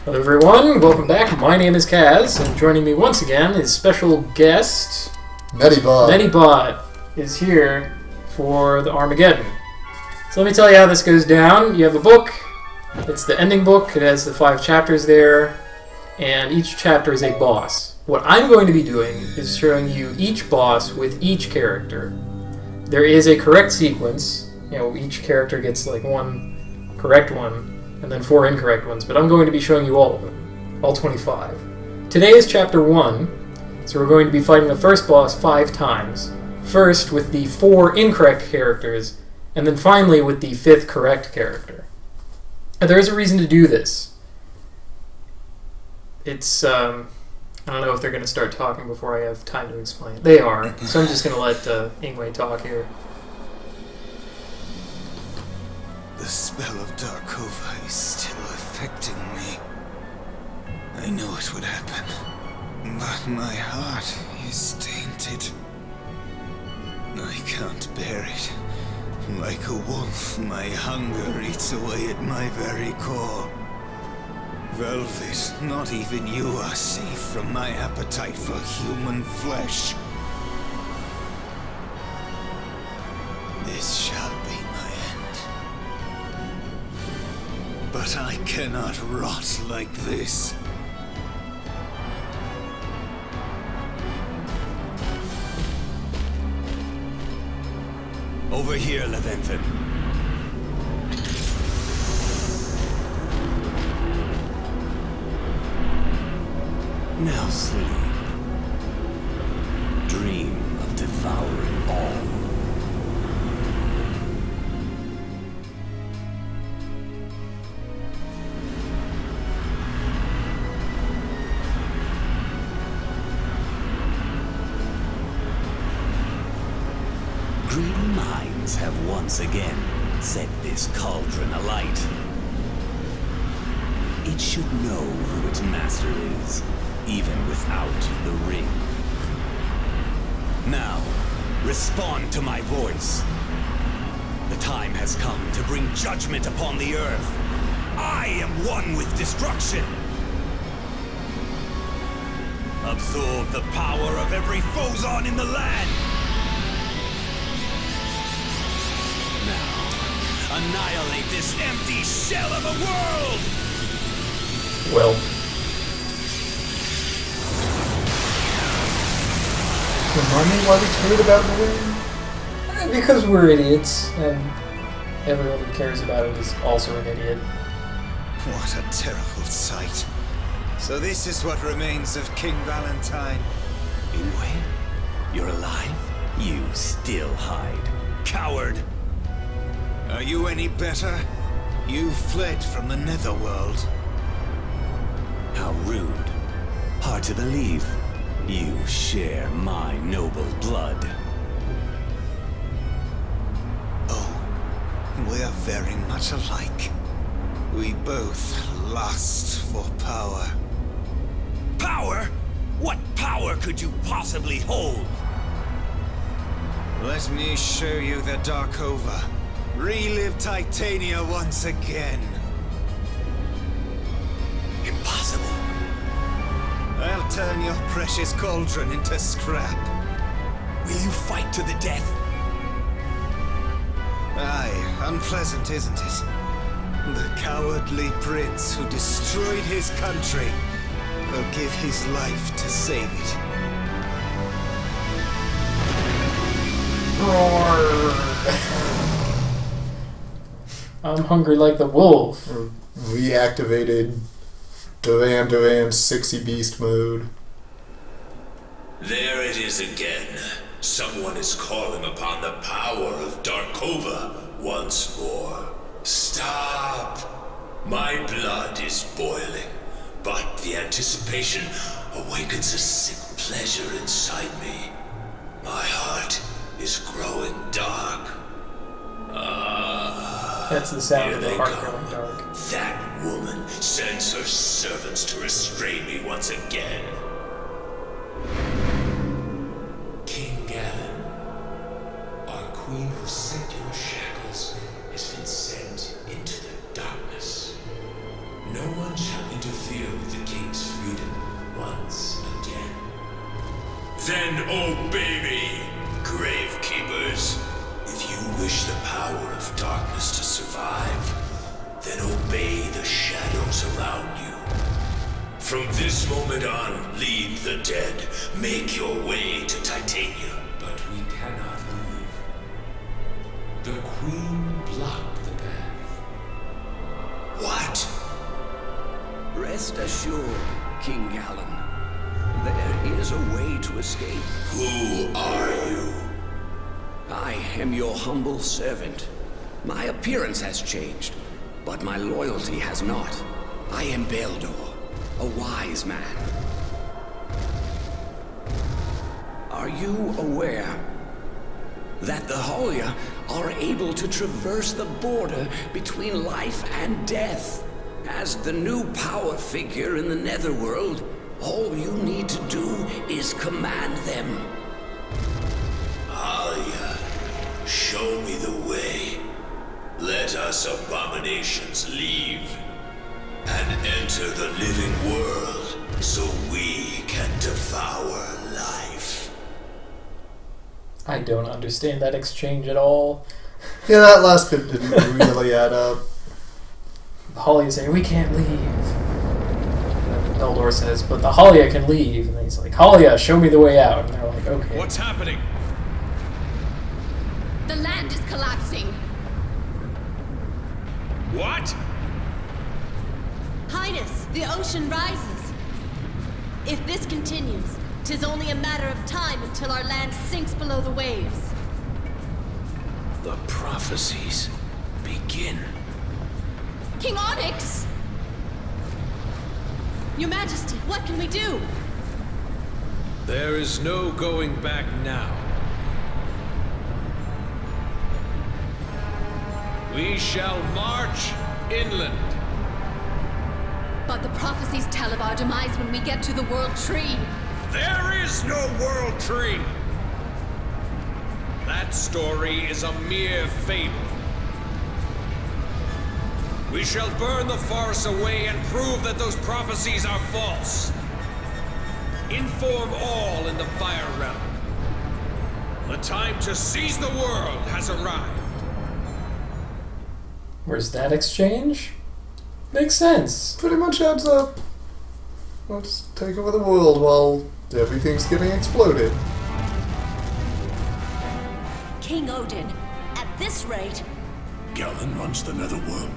Hello everyone, welcome back. My name is Kaz, and joining me once again is special guest... Medibot. Medibot is here for the Armageddon. So let me tell you how this goes down. You have a book, it's the ending book, it has the 5 chapters there, and each chapter is a boss. What I'm going to be doing is showing you each boss with each character. There is a correct sequence, each character gets like one correct one, and then 4 incorrect ones, but I'm going to be showing you all of them, all 25. Today is chapter 1, so we're going to be fighting the first boss 5 times. First with the 4 incorrect characters, and then finally with the 5th correct character. And there is a reason to do this. It's, I don't know if they're going to start talking before I have time to explain. They are, so I'm just going to let Ingwe talk here. The spell of Darkova is still affecting me. I know it would happen, but my heart is tainted. I can't bear it. Like a wolf, my hunger eats away at my very core. Velvet, not even you are safe from my appetite for human flesh. This shall be my end. But I cannot rot like this. Over here, Leviathan. Now sleep. Dream of devouring all. Greedy minds have once again set this cauldron alight. It should know who its master is, even without the ring. Now, respond to my voice. The time has come to bring judgment upon the earth. I am one with destruction. Absorb the power of every Phozon in the land. Now, annihilate this empty shell of a world! Well. Remind me why we tweeted about the ring? Because we're idiots, and everyone who cares about it is also an idiot. What a terrible sight. So this is what remains of King Valentine. Ingwe, you're alive? You still hide. Coward! Are you any better? You fled from the Netherworld. How rude. Hard to believe. You share my noble blood. Oh, we are very much alike. We both lust for power. Power? What power could you possibly hold? Let me show you the Darkova. Relive Titania once again. Impossible. I'll turn your precious cauldron into scrap. Will you fight to the death? Aye, unpleasant, isn't it? The cowardly prince who destroyed his country will give his life to save it. I'm hungry like the wolf. We activated Devan 60 Beast mode. There it is again. Someone is calling upon the power of Darkova once more. Stop! My blood is boiling, but the anticipation awakens a sick pleasure inside me. My heart is growing dark. That's the sound Here of the they heart come. growing dark. That woman sends her servants to restrain me once again. King Galen, our queen who set your shackles has been sent into the darkness. No one shall interfere with the king's freedom once again. Then obey me, Gravekeepers. If you wish the power of darkness to survive, then obey the shadows around you. From this moment on, leave the dead. Make your way to Titania. But we cannot leave. The Queen blocked the path. What? Rest assured, King Gallen. There is a way to escape. Who are you? I am your humble servant. My appearance has changed, but my loyalty has not. I am Beldor, a wise man. Are you aware that the Holia are able to traverse the border between life and death? As the new power figure in the Netherworld, all you need to do is command them. Alia, show me the way. Let us abominations leave and enter the living world so we can devour life. I don't understand that exchange at all. Yeah, that last bit didn't really add up. Holly is saying, we can't leave. And Eldor says, but the Holia can leave. And he's like, Holia, show me the way out. And they're like, okay. What's happening? The land is collapsing. What? Highness, the ocean rises. If this continues, 'tis only a matter of time until our land sinks below the waves. The prophecies begin. King Onyx! Your Majesty, what can we do? There is no going back now. We shall march inland. But the prophecies tell of our demise when we get to the World Tree. There is no World Tree! That story is a mere fable. We shall burn the farce away and prove that those prophecies are false. Inform all in the Fire Realm. The time to seize the world has arrived. Where's that exchange? Makes sense. Pretty much adds up. Let's take over the world while everything's getting exploded. King Odin, at this rate... Gallen runs the Netherworld.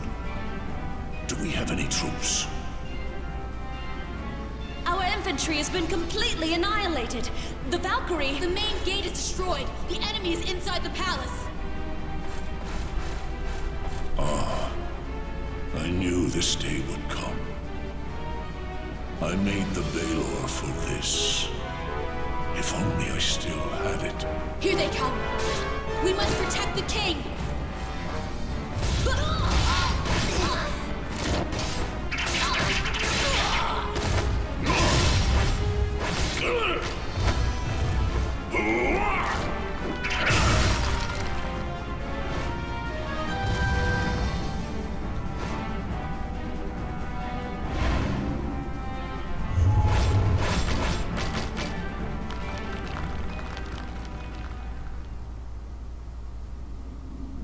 Do we have any troops? Our infantry has been completely annihilated. The Valkyrie... The main gate is destroyed. The enemy is inside the palace. Ah, I knew this day would come. I made the Balor for this. If only I still had it. Here they come. We must protect the king.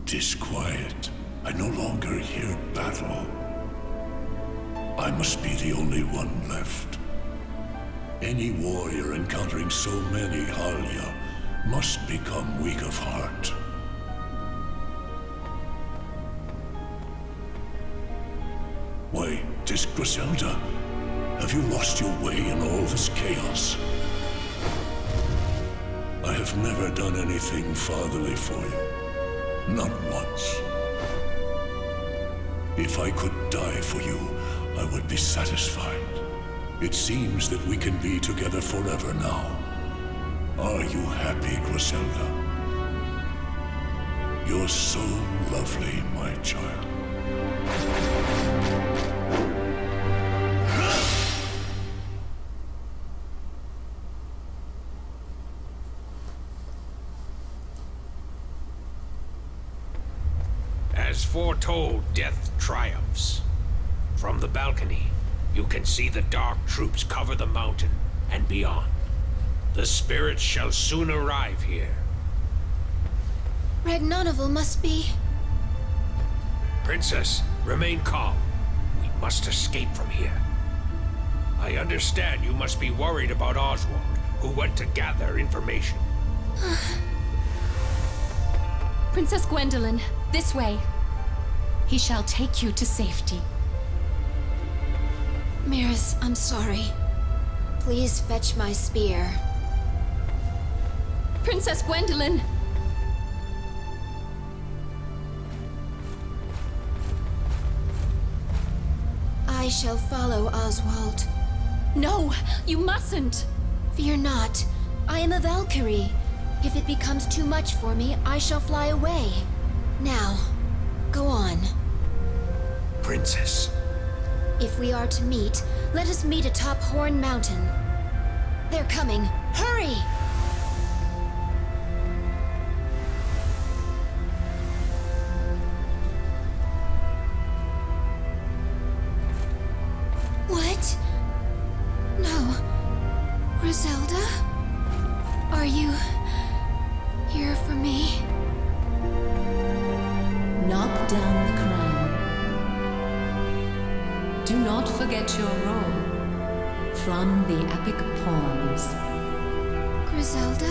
Disquiet. I no longer hear battle. I must be the only one left. Any warrior encountering so many Halia must become weak of heart. Why, 'tis Griselda. Have you lost your way in all this chaos? I have never done anything fatherly for you. Not once. If I could die for you, I would be satisfied. It seems that we can be together forever now. Are you happy, Griselda? You're so lovely, my child. As foretold, death triumphs. From the balcony, You can see the dark troops cover the mountain and beyond. The spirits shall soon arrive here. Ragnarvel must be... Princess, remain calm. We must escape from here. I understand you must be worried about Oswald, who went to gather information. Princess Gwendolyn, this way. He shall take you to safety. Miris, I'm sorry. Please fetch my spear. Princess Gwendolyn! I shall follow Oswald. No, you mustn't! Fear not. I am a Valkyrie. If it becomes too much for me, I shall fly away. Now, go on. Princess. If we are to meet, let us meet atop Horn Mountain. They're coming. Hurry! What? No. Griselda? Are you here for me? Knock down the crown. Do not forget your role from the epic poems. Griselda?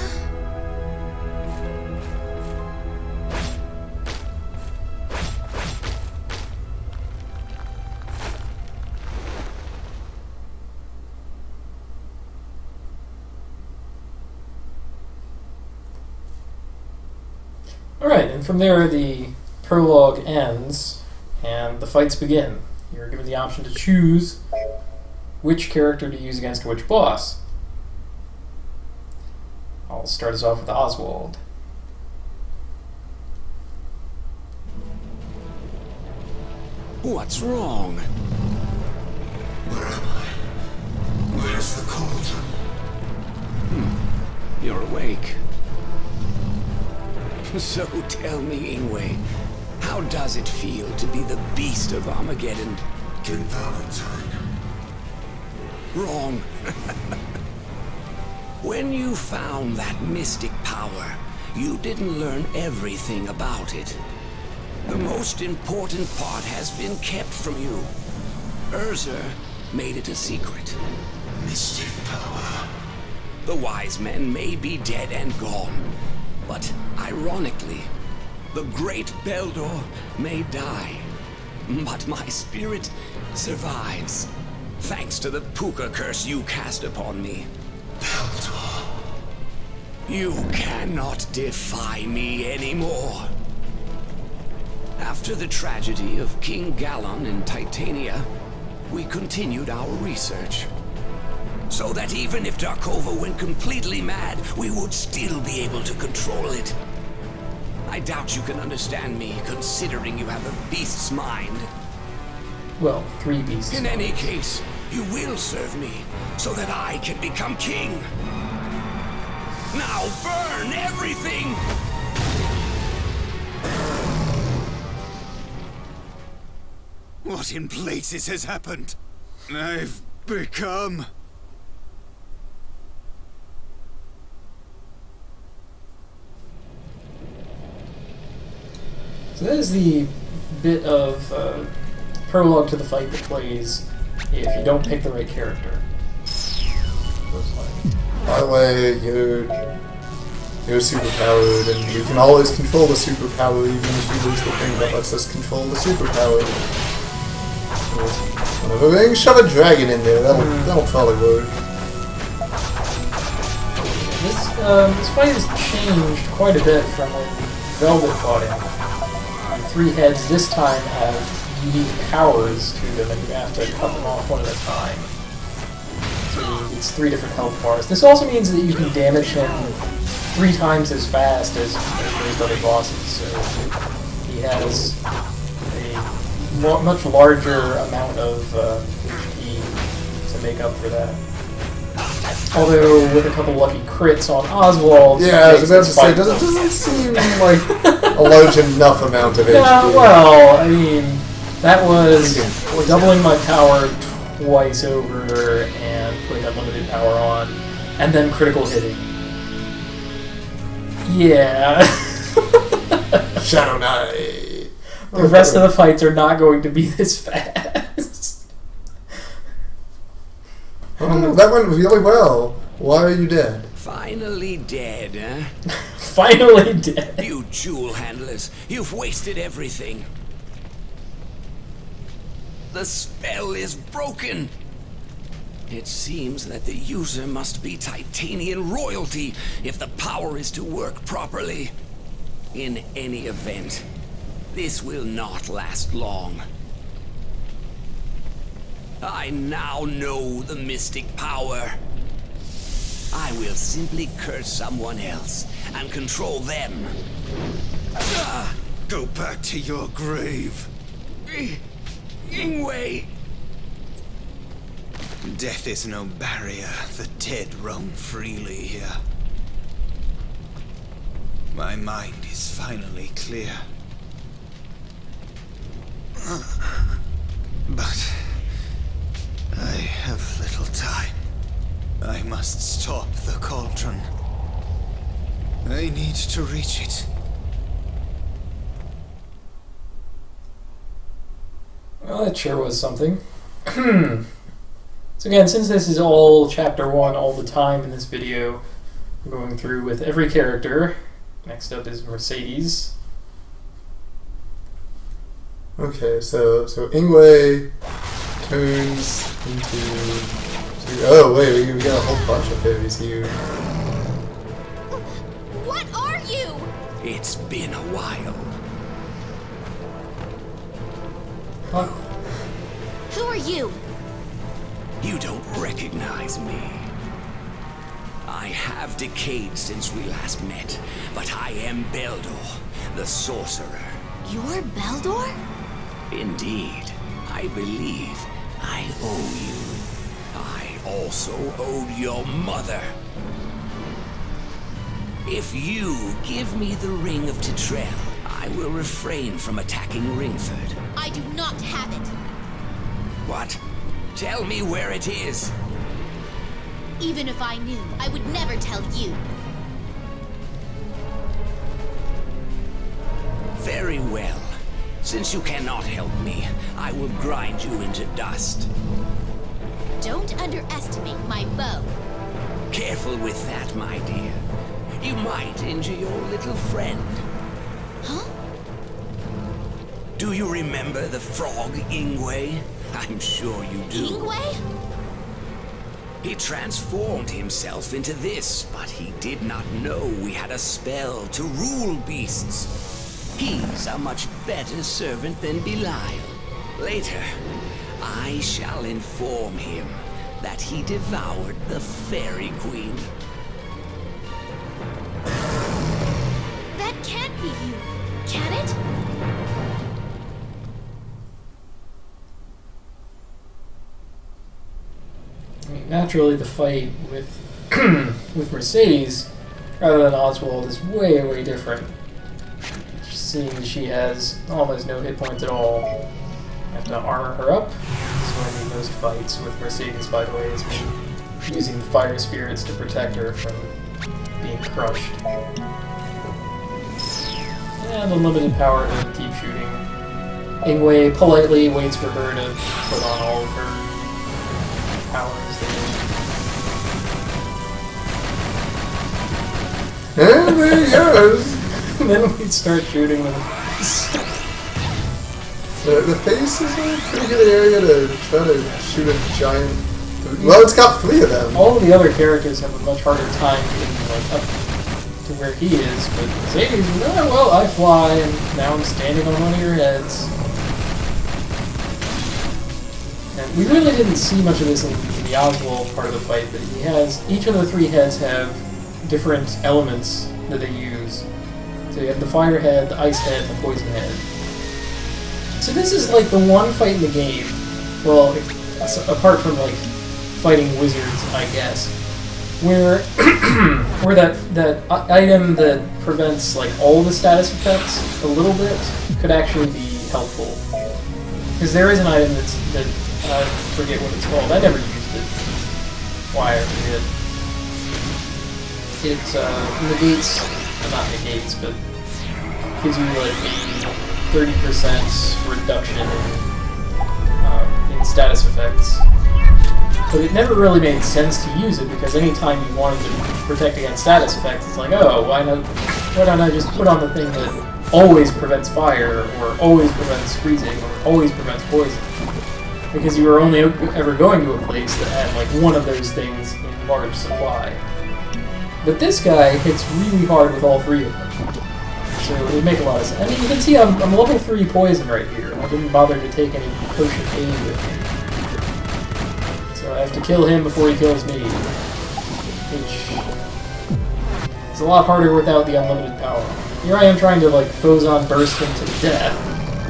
Alright, and from there the prologue ends, and the fights begin. You're given the option to choose which character to use against which boss. I'll start us off with Oswald. What's wrong? Where am I? Where's the cauldron? You're awake. So tell me, Ingwe, how does it feel to be the beast of Armageddon? King Valentine. Wrong. When you found that mystic power, you didn't learn everything about it. The most important part has been kept from you. Urza made it a secret. Mystic power. The wise men may be dead and gone, but ironically, the great Beldor may die. But my spirit survives, thanks to the Puka curse you cast upon me. Beldor. You cannot defy me anymore. After the tragedy of King Gallon in Titania, we continued our research. So that even if Darkova went completely mad, we would still be able to control it. I doubt you can understand me, considering you have a beast's mind. Well, 3 beasts. In any case, you will serve me, so that I can become king. Now burn everything! What in places has happened? I've become... So that is the bit of prologue to the fight that plays if you don't pick the right character. By the way, you're superpowered, and you can always control the superpower even if you lose the thing that lets us control the superpower. Whenever we can shove a dragon in there, that'll probably work. This fight has changed quite a bit from when Velvet fought him. The 3 heads this time have unique powers to them, and you have to cut them off one at a time. So it's 3 different health bars. This also means that you can damage him 3 times as fast as most other bosses, so he has a much larger amount of HP to make up for that. Although, with a couple lucky crits on Oswald... Yeah, I was about to say, doesn't seem like a large enough amount of HP. Yeah, well, I mean, that was doubling my power twice over and putting unlimited power on, and then critical hitting. Yeah. Shadow Knight. The rest of the fights are not going to be this fast. Oh, that went really well. Why are you dead? Finally dead, huh? Finally dead. You jewel handlers, you've wasted everything. The spell is broken. It seems that the user must be Titanian royalty if the power is to work properly. In any event, this will not last long. I now know the mystic power. I will simply curse someone else and control them. Go back to your grave. Ingwe! Death is no barrier. The dead roam freely here. My mind is finally clear. But I have little time. I must stop the cauldron. I need to reach it. Well, that sure was something. So again, since this is all Chapter 1 all the time in this video, I'm going through with every character. Next up is Mercedes. Okay, so Ingwe turns into... Oh wait, we got a whole bunch of fairies here. What are you? It's been a while. Huh? Who are you? You don't recognize me. I have decayed since we last met, but I am Beldor, the sorcerer. You're Beldor? Indeed, I believe I owe you. I also owed your mother. If you give me the Ring of Titrell, I will refrain from attacking Ringford. I do not have it. What? Tell me where it is. Even if I knew, I would never tell you. Very well. Since you cannot help me, I will grind you into dust. Don't underestimate my bow. Careful with that, my dear. You might injure your little friend. Huh? Do you remember the frog Ingwe? I'm sure you do. Ingwe? He transformed himself into this, but he did not know we had a spell to rule beasts. He's a much better servant than Belial. Later, I shall inform him that he devoured the Fairy Queen. That can't be you, can it? I mean, naturally, the fight with with Mercedes, rather than Oswald, is way, way different. Seeing she has almost no hit points at all, I have to armor her up. So I need most fights with Mercedes, by the way, is me using fire spirits to protect her from being crushed. And unlimited power to keep shooting. Ingwe politely waits for her to put on all of her powers there. And there he goes! And then we start shooting them. The face is a pretty good area to try to shoot a giant... Well, it's got 3 of them. All of the other characters have a much harder time getting like up to where he is, but Mercedes, oh, well, I fly, and now I'm standing on one of your heads. And we really didn't see much of this in the Oswald part of the fight, but he has, each of the 3 heads have different elements that they use. So you have the fire head, the ice head, and the poison head. So this is like the one fight in the game, well, apart from like fighting wizards, I guess, where where that item that prevents like all the status effects a little bit could actually be helpful. Because there is an item that I forget what it's called. I never used it. Why, I forget. It negates, not negates, but gives you like a 30% reduction in status effects. But it never really made sense to use it because anytime you wanted to protect against status effects, it's like, oh, why don't I just put on the thing that always prevents fire, or always prevents freezing, or always prevents poison? Because you were only ever going to a place that had like one of those things in large supply. But this guy hits really hard with all three of them. So it would make a lot of sense. I mean, you can see I'm level 3 poison right here. I didn't bother to take any potion aid with me. So I have to kill him before he kills me. Which is a lot harder without the unlimited power. Here I am trying to like Phozon burst him to death,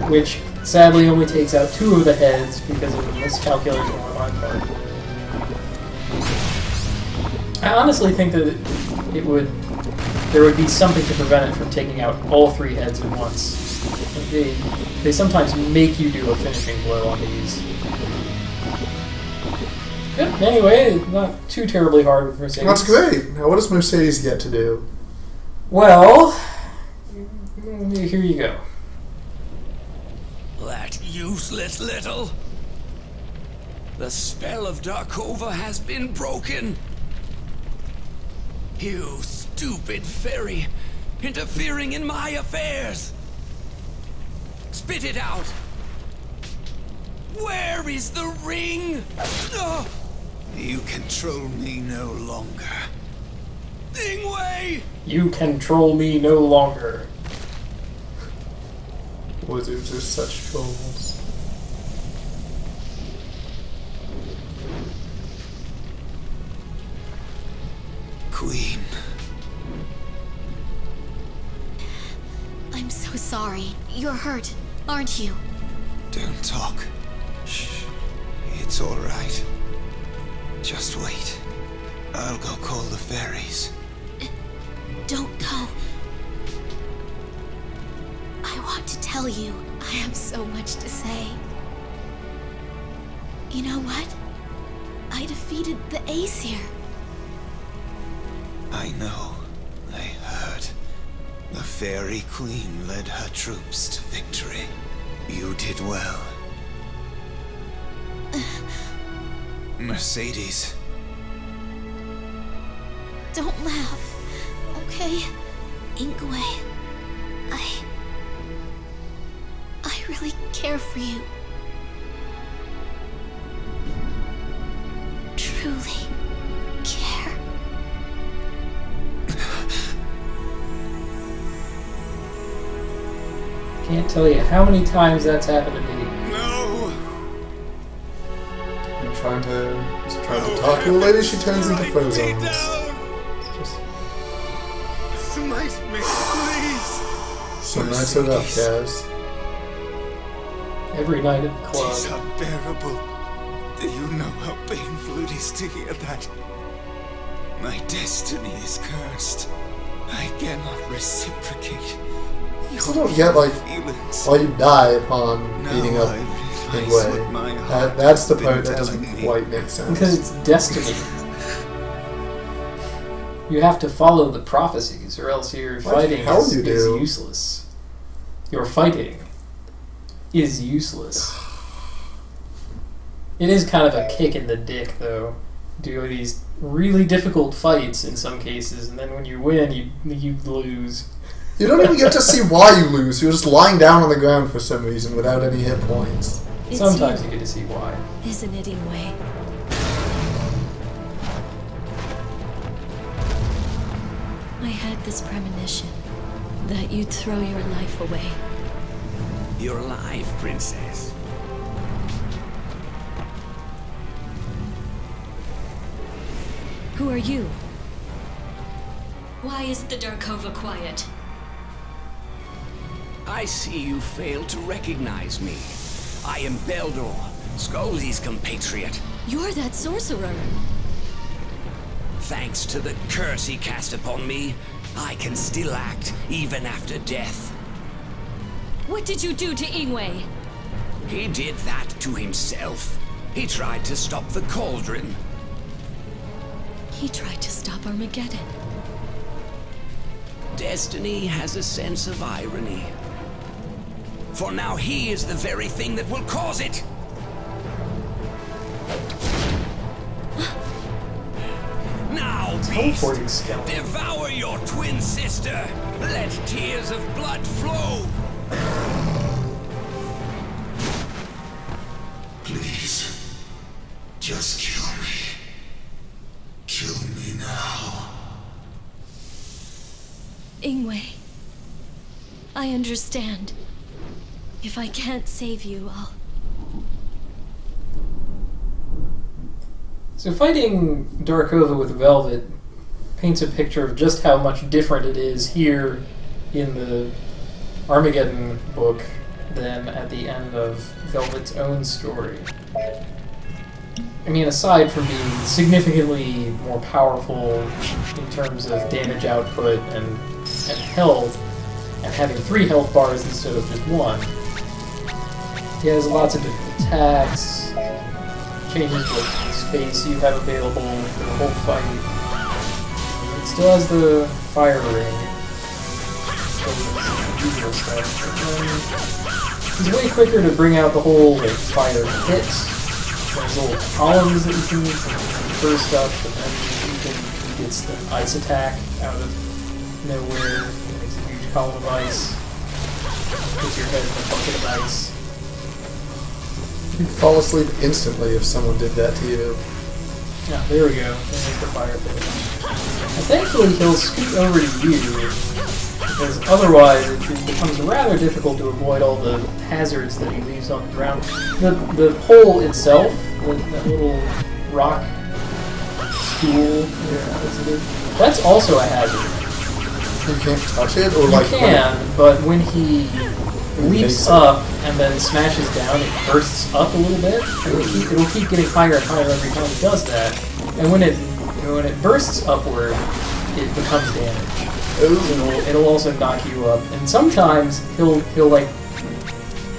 which sadly only takes out 2 of the heads because of a miscalculation on my part. I honestly think that there would be something to prevent it from taking out all 3 heads at once. They sometimes make you do a finishing blow on these. Yep, anyway, not too terribly hard with Mercedes. That's great. Now what does Mercedes get to do? Well, here you go. That useless little... The spell of Darkova has been broken. You stupid fairy, interfering in my affairs. Spit it out. Where is the ring? Oh. You control me no longer. Ingwe! You control me no longer. Wizards are such trolls. Queen. I'm so sorry. You're hurt, aren't you? Don't talk. Shh. It's all right. Just wait. I'll go call the fairies. Don't go. I want to tell you, I have so much to say. You know what? I defeated the Aesir. I know. I heard. The Fairy Queen led her troops to victory. You did well. Mercedes. Don't laugh, okay? Ingwe, I really care for you. Truly care. Can't tell you how many times that's happened to me. No! I'm trying to talk to the lady, she turns into Phozons. Just Smite me, please! some nights are rough, guys. Every night at the It is club. unbearable. Do you know how painful it is to hear that? My destiny is cursed. I cannot reciprocate. You still don't get, like, feelings. why you die upon Now beating up I realize what my Ingwe. heart That's the has part been that doesn't telling me. quite make sense. Because it's destiny. You have to follow the prophecies, or else your What the fighting hell is you do? useless. Your fighting is useless. It is kind of a kick in the dick, though. Do these really difficult fights in some cases, and then when you win, you lose. You don't even get to see why you lose. You're just lying down on the ground for some reason without any hit points. It's Sometimes you get to see why. Isn't it, Ingwe? I had this premonition that you'd throw your life away. You're alive, princess. Who are you? Why is the Darkova quiet? I see you failed to recognize me. I am Beldor, Skoldy's compatriot. You're that sorcerer. Thanks to the curse he cast upon me, I can still act even after death. What did you do to Ingwe? He did that to himself. He tried to stop the cauldron. He tried to stop Armageddon. Destiny has a sense of irony. For now he is the very thing that will cause it. Now, beast, Teleporting skeleton. devour your twin sister. Let tears of blood flow. Please, just kill me. Kill me now. Ingwe, I understand. If I can't save you, I'll... So fighting Darkova with Velvet paints a picture of just how much different it is here in the Armageddon book than at the end of Velvet's own story. I mean, aside from being significantly more powerful in terms of damage output and health, and having 3 health bars instead of just 1, he has lots of different attacks, changes the space you have available for the whole fight. It still has the fire ring. Usual stuff. He's way quicker to bring out the whole like, fire hit. There's little columns that you can burst up, and then he gets the ice attack out of nowhere. It makes a huge column of ice. Puts your head in a bucket of ice. You'd fall asleep instantly if someone did that to you. Yeah, there we go. There's the fire pit. And thankfully he'll scoot over to you, because otherwise it becomes rather difficult to avoid all the hazards that he leaves on the ground. The pole itself, that little rock stool, that's also a hazard. You can't touch it? Or You like can, but when he leaps up and then smashes down, it bursts up a little bit. It'll keep getting higher and higher every time it does that. And when it bursts upward, it becomes damage. It'll also knock you up. And sometimes he'll like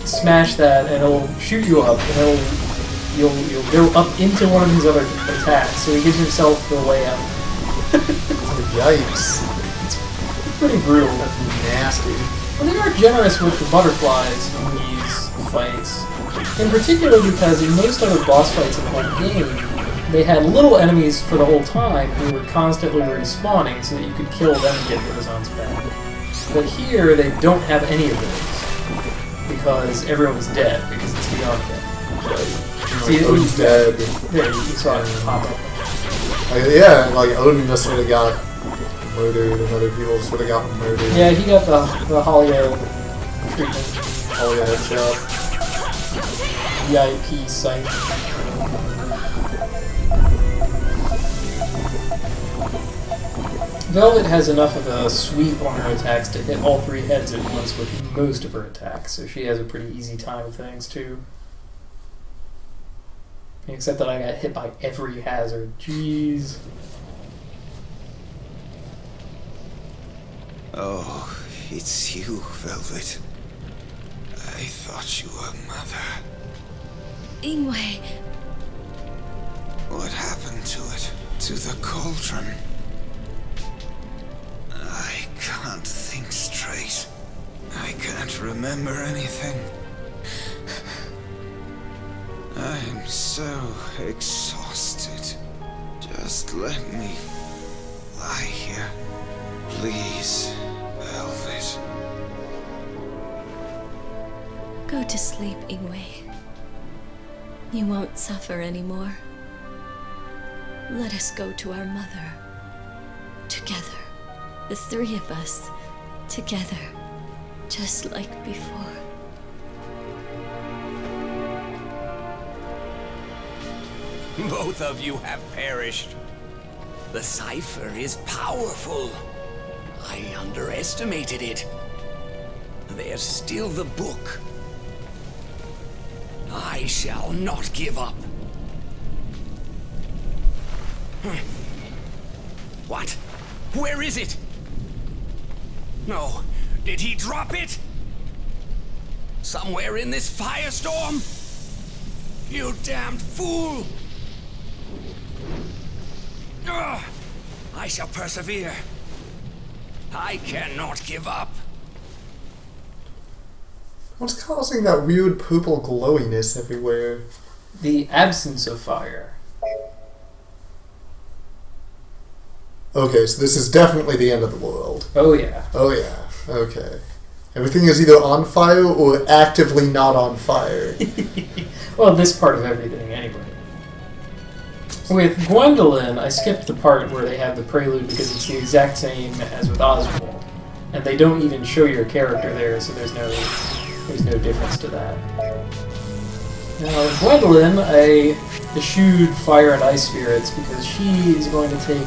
smash that and it'll shoot you up, and you'll go up into one of his other attacks. So he gives himself the way out. Yikes. It's pretty brutal. That's nasty. Well, they are generous with the butterflies in these fights. In particular because in most other boss fights in the whole game, they had little enemies for the whole time who were constantly respawning so that you could kill them and get Roson's back. But here, they don't have any of those. Because everyone's dead, because it's the Armageddon. See, Odin's dead. There, you saw it pop up. Yeah, like Odin just sort of got murdered, and other people sort of got murdered. Yeah, he got the Halia treatment. Halia headshot. VIP site. Velvet has enough of a sweep on her attacks to hit all 3 heads at once with most of her attacks, so she has a pretty easy time of things too. Except that I got hit by every hazard. Jeez. Oh, it's you, Velvet. I thought you were Mother. Ingwe, What happened to it? To the cauldron? I can't think straight. I can't remember anything. I'm so exhausted. Just let me lie here. Please, Velvet. go to sleep, Ingwe. You won't suffer anymore. Let us go to our mother. Together. The 3 of us. Together. Just like before. Both of you have perished. The psypher is powerful. I underestimated it. There's still the book. I shall not give up. What? Where is it? No. Did he drop it? Somewhere in this firestorm? You damned fool! Ugh. I shall persevere. I cannot give up. What's causing that weird purple glowiness everywhere? The absence of fire. Okay, so this is definitely the end of the world. Oh yeah. Oh yeah, okay. Everything is either on fire or actively not on fire. Well, this part of everything anyway. With Gwendolyn, I skipped the part where they have the prelude because it's the exact same as with Oswald. And they don't even show your character there, so there's no difference to that. Now, with Gwendolyn, I eschewed fire and ice spirits because she is going to take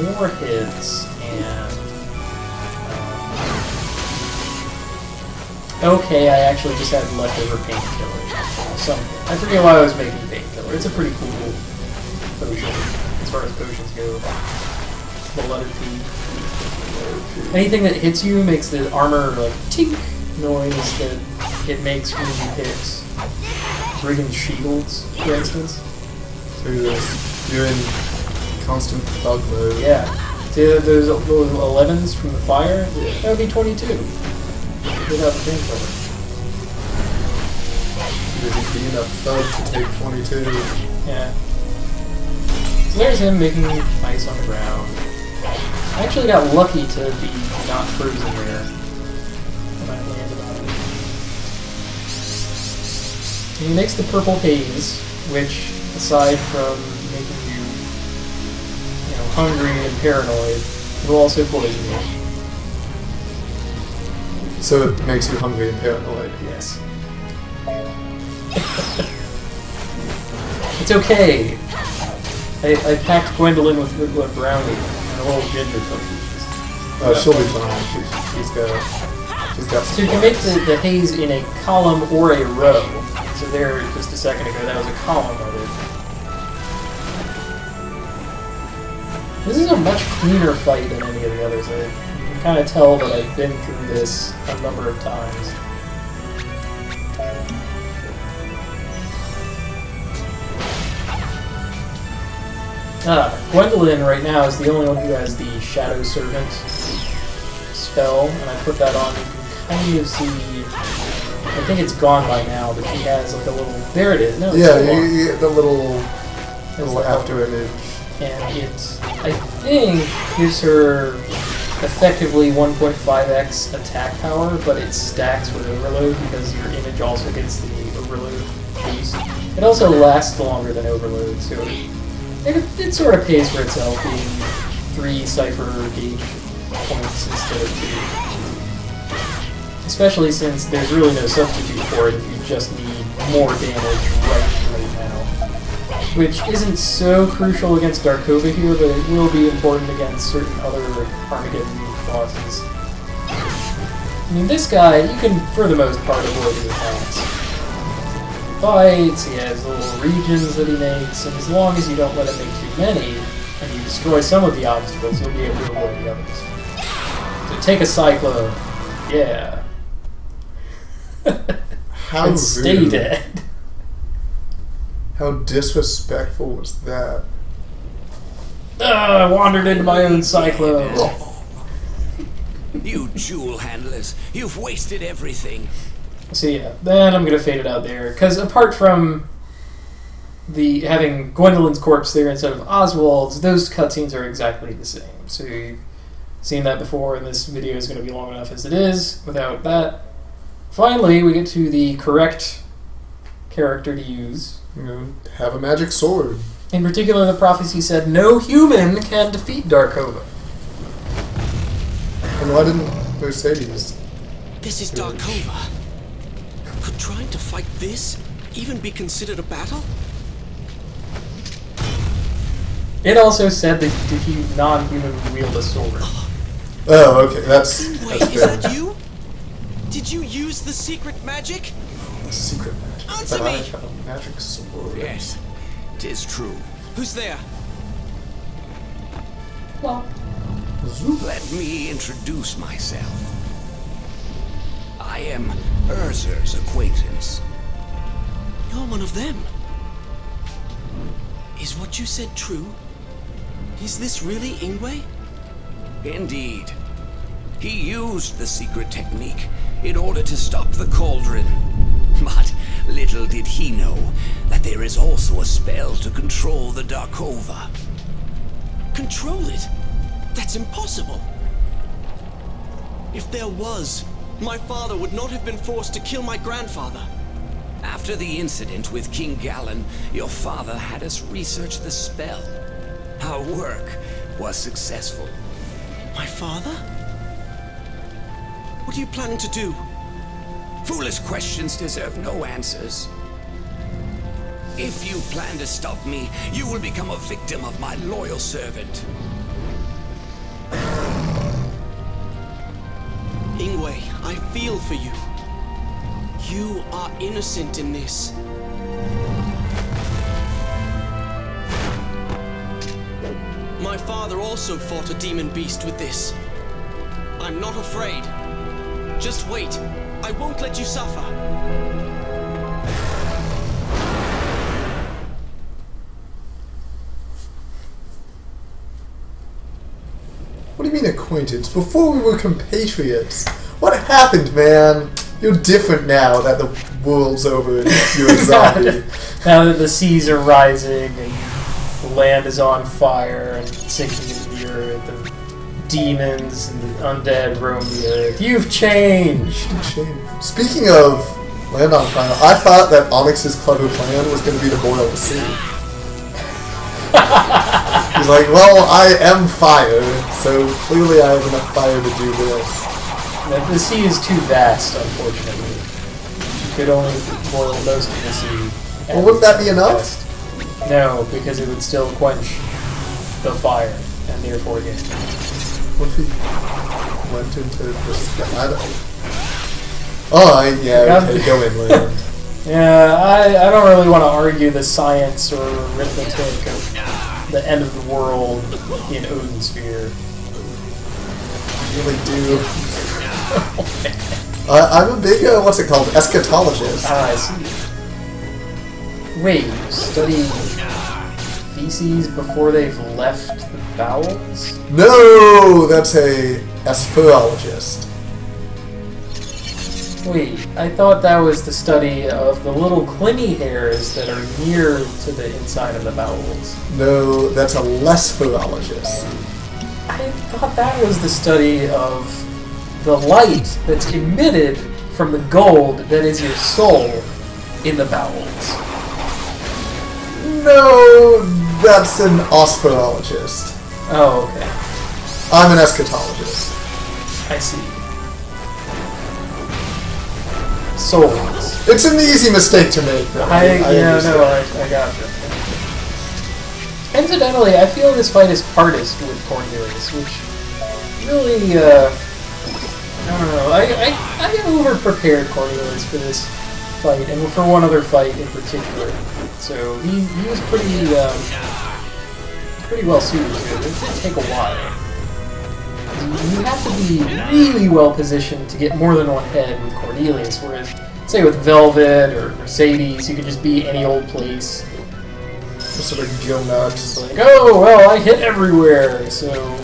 more hits and... okay, I actually just had leftover painkiller. I forget why I was making painkiller. It's a pretty cool potion as far as potions go. The letter P. Anything that hits you makes the armor like tink noise that it makes when you hit brigand shields, for instance. So you're in constant thug mode. Yeah. See those 11s from the fire? That would be 22. Without the painkiller. You'd be enough thug to take 22. Yeah. So there's him making ice on the ground. I actually got lucky to be not frozen there when I landed on it. And he makes the purple haze, which, aside from making you, hungry and paranoid, will also poison you. So it makes you hungry and paranoid. Yes. It's okay. I packed Gwendolyn with a brownie and a little ginger cookies. Oh, she'll be fine. She's got. So you can make the haze in a column or a row. So there, just a second ago, that was a column of it. This is a much cleaner fight than any of the others. You can kind of tell that I've been through this a number of times. Gwendolyn right now is the only one who has the Shadow Servant spell, and I put that on. You can kind of see. I think it's gone by now, but she has like a little. There it is. No, it's you get the little after image. And it, I think, gives her effectively 1.5x attack power, but it stacks with Overload because your image also gets the Overload boost. It also lasts longer than Overload, so it sort of pays for itself, being 3 Cypher gauge points instead of 2. Especially since there's really no substitute for it if you just need more damage right now. Which isn't so crucial against Darkova here, but it will be important against certain other Armageddon bosses. I mean, this guy, you can, for the most part, avoid his attacks. Bites, he has little regions that he makes, and as long as you don't let him make too many, and you destroy some of the obstacles, you'll be able to avoid the others. So take a Cyclone. Yeah. How and stay rude. dead. How disrespectful was that? I wandered into my own Cyclone. You jewel handlers, you've wasted everything. So yeah, then I'm gonna fade it out there, because apart from the having Gwendolyn's corpse there instead of Oswald's, those cutscenes are exactly the same. So you've seen that before, and this video is going to be long enough as it is without that. Finally, we get to the correct character to use. Have a magic sword. In particular, the prophecy said no human can defeat Darkova. And why didn't Mercedes? This is Darkova. Could trying to fight this even be considered a battle? It also said that the non-human would wield a sword. Oh, okay, that's Wait, is fair. that you? Did you use the secret magic? Secret magic. Answer But I me! have a magic sword. Yes, 'tis true. Who's there? Well, Let me introduce myself. I am Urzur's acquaintance. You're one of them. Is what you said true? Is this really Ingwe? Indeed. He used the secret technique in order to stop the cauldron. But little did he know that there is also a spell to control the Darkova. Control it? That's impossible. If there was, my father would not have been forced to kill my grandfather. After the incident with King Galen, your father had us research the spell. Our work was successful. My father? What are you planning to do? Foolish questions deserve no answers. If you plan to stop me, you will become a victim of my loyal servant. Ingwe, I feel for you. You are innocent in this. My father also fought a demon beast with this. I'm not afraid. Just wait. I won't let you suffer. What do you mean acquaintance? Before we were compatriots. What happened, man? You're different now that the world's over and you're a zombie. Now that the seas are rising and the land is on fire and sinking into the earth and demons and the undead roam the earth. You've changed! Speaking of land on fire, I thought that Onyx's clever plan was going to be to boil the sea. He's like, well, I am fire, so clearly I have enough fire to do this. The sea is too vast, unfortunately. You could only boil most of the sea. Well, wouldn't that be enough? No, because it would still quench the fire, and therefore get. What if he went into the sky? Oh, yeah, okay, go inland. Yeah, I don't really want to argue the science or arithmetic of the end of the world in Odin's sphere. You really do. I'm a big, what's it called, eschatologist. Ah, I see. Wait, you study feces before they've left the bowels? No, that's a spherologist. Wait, I thought that was the study of the little clingy hairs that are near to the inside of the bowels. No, that's a spherologist. I thought that was the study of the light that's emitted from the gold that is your soul in the bowels. No, that's an ospherologist. Oh, okay. I'm an eschatologist. I see. Souls. It's an easy mistake to make, though. I gotcha. Incidentally, I feel this fight is hardest with Cornelius, which really, I don't know. I over-prepared Cornelius for this fight, and for one other fight in particular. So he was pretty well suited to it. It did take a while. You have to be really well positioned to get more than one head with Cornelius, whereas, say, with Velvet or Mercedes, you could just be any old place. Just sort of go nuts. Like, oh, well, I hit everywhere, so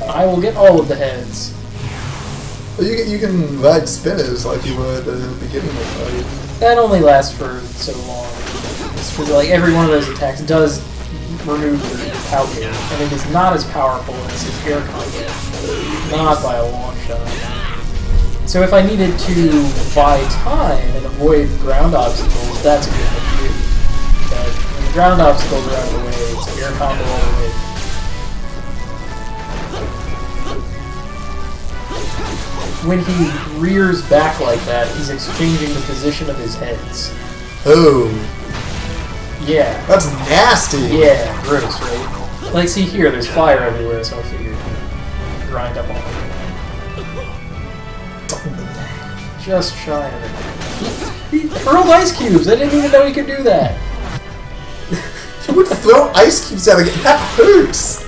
I will get all of the heads. Well, you can ride spinners like you were at the beginning of the fight. That only lasts for so long. Because, like, every one of those attacks does remove your powder, and it is not as powerful as his air combo. Not by a long shot. So if I needed to buy time and avoid ground obstacles, that's a good thing to do. But when the ground obstacles are out of the way, it's an air combo all the way. When he rears back like that, he's exchanging the position of his heads. Oh. Yeah. That's nasty. Yeah, gross, right? Like, see here, there's fire everywhere, so I figured grind up on it. Just shy of it. He hurled ice cubes! I didn't even know he could do that! You would throw ice cubes at again. That hurts!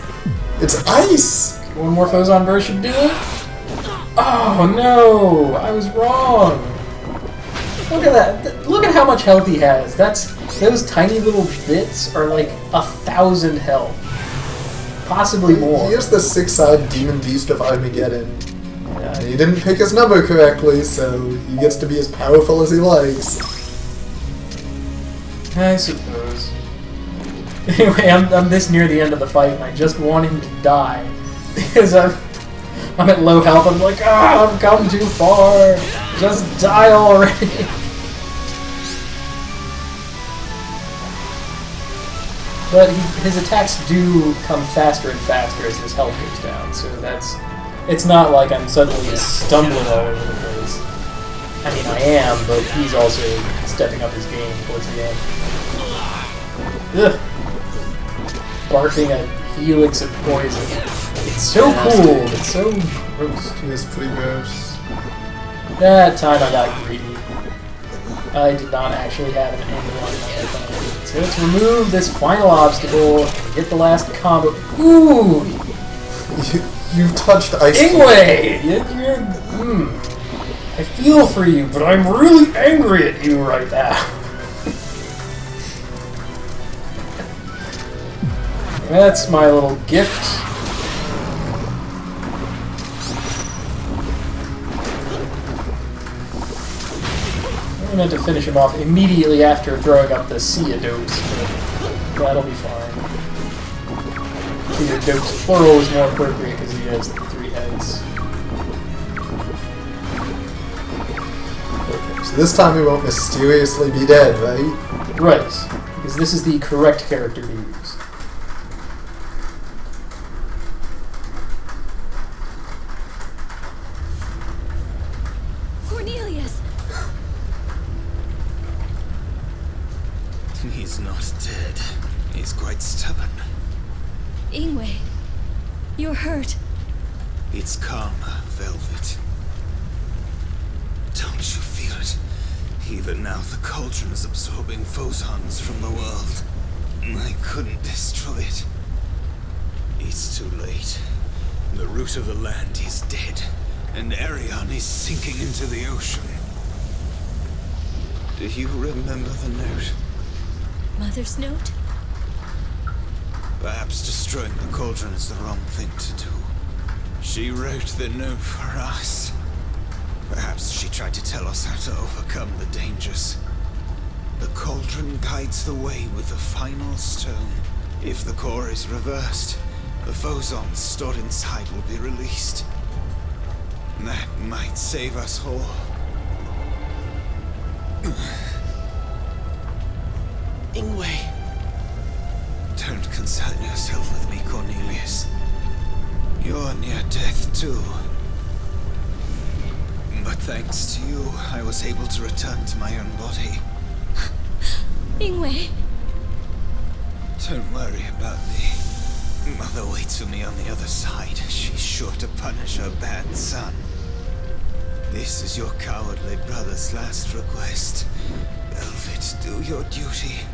It's ice! One more Phozon burst should do it? Oh no! I was wrong! Look at that. Look at how much health he has. That's Those tiny little bits are like 1,000 health. Possibly more. He is the six-eyed demon beast of Armageddon. Yeah, and he didn't pick his number correctly, so he gets to be as powerful as he likes. I suppose. Anyway, I'm this near the end of the fight, and I just want him to die. Because I'm at low health, I'm like, I've come too far! Just die already! But his attacks do come faster and faster as his health goes down, so it's not like I'm suddenly stumbling all over the place. I mean, I am, but he's also stepping up his game towards the end. Ugh. Barfing a helix of poison. It's so cool, it's so gross. It is pretty gross. That time I got greedy. I did not actually have an angle on my weapon. So let's remove this final obstacle and get the last combo. Ooh! You've touched ice. Ingwe! I feel for you, but I'm really angry at you right now. That's my little gift. I meant to finish him off immediately after throwing up the sea of dopes, but that'll be fine. Sea of dopes plural is more appropriate because he has 3 heads. Okay, so this time he won't mysteriously be dead, right? Right, because this is the correct character to use. Cornelius! He's not dead. He's quite stubborn. Ingwe, you're hurt. It's karma, Velvet. Don't you feel it? Even now the cauldron is absorbing phosons from the world. I couldn't destroy it. It's too late. The root of the land is dead, and Arion is sinking into the ocean. Do you remember the note? Mother's note? Perhaps destroying the cauldron is the wrong thing to do. She wrote the note for us. Perhaps she tried to tell us how to overcome the dangers. The cauldron guides the way with the final stone. If the core is reversed, the phosons stored inside will be released. That might save us all. Ingwe. Don't concern yourself with me, Cornelius. You're near death too. But thanks to you, I was able to return to my own body. Ingwe. Don't worry about me. Mother waits for me on the other side. She's sure to punish her bad son. This is your cowardly brother's last request. Velvet, do your duty.